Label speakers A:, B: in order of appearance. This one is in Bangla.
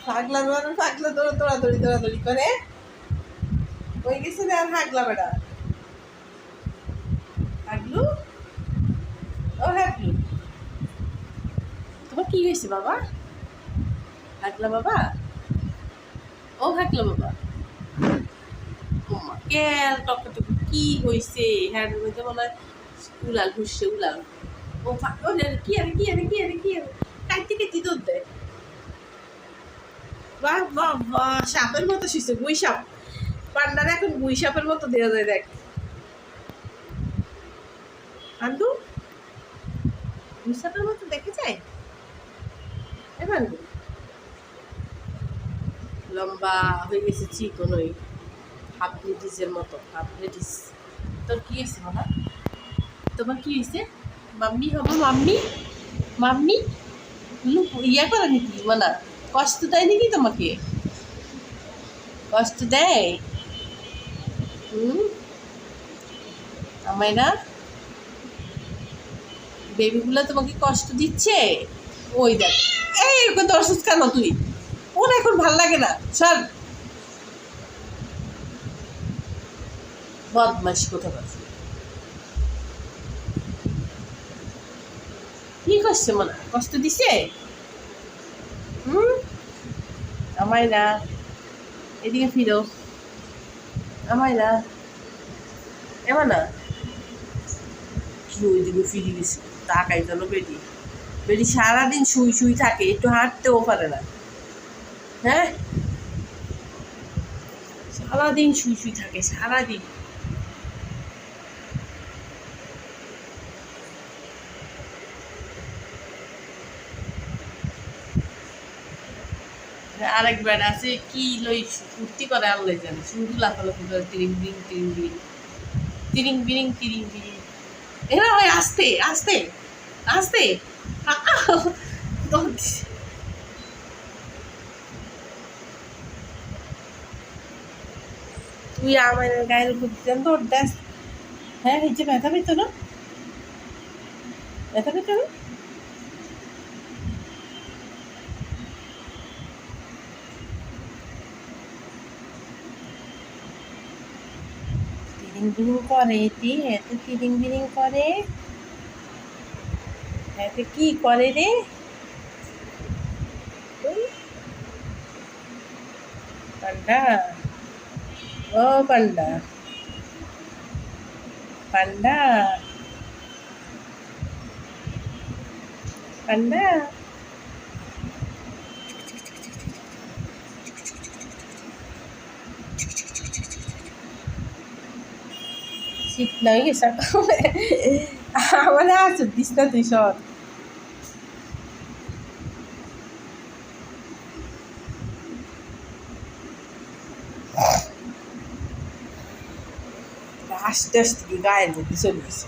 A: হাগলা মানুষ হাগলা দৌড়াদৌড়ি করে ওই গেছে রে আর হাগলা বেড়া হাগলু ও হাগলু তোমার কি হয়েছে বাবা হাগলা বাবা ও হাগলা বাবা ওমা কেল টকটক কি হয়েছে হ্যাঁ মধ্যে বলে উলাল ঘুরছে উলাল ও কি আরে কাইতে কেটে দুধ দেয় বাহ বাহ বাহ সাপের মতো শিখছে গুই সাপ পান্ডার এখন গুই সাপের মতো দেওয়া যায় দেখ আন্দু গুই সাপের মতো দেখে যায় এবার লম্বা হয়ে গেছে চিকন ওই হাফ লেডিসের মতো হাফ লেডিস তোর কি হয়েছে বাবা তোমার কি হয়েছে মাম্মি হবো মাম্মি মাম্মি ইয়া করে নাকি মানে কষ্ট দেয় নাকি তোমাকে কষ্ট দেয় আমায় না বেবিগুলো তোমাকে কষ্ট দিচ্ছে ওই দেখ এই দর্শক কেন তুই ওর এখন ভাল লাগে না সর বদমাইশ কোথাও কি করছে মনে কষ্ট দিছে আমায় না এদিকে ফিরো আমায় না এমন না কি ওইদিকে ফিরে গেছে তাকাই গেল বেটি বেটি সারাদিন শুই থাকে একটু হাঁটতেও পারে না হ্যাঁ সারাদিন শুই থাকে সারাদিন আরেকবার আছে কি লই ফুর্তি করে আল্লাহ জানে শুধু লাফালাফি করে তিরিং বিরিং এরা ওই আস্তে আস্তে আস্তে তুই আমার গায়ের উপর দৌড় দেখ হ্যাঁ এই যে ব্যথা পেত না তিরিং করে এত তিরিং করে এত কি করে রে পান্ডা ও পান্ডা পান্ডা পান্ডা শীত লাগে গেছে আমার আসো দিস না তুই সর আস্তে আস্তে গায়ের মধ্যে চলে গেছে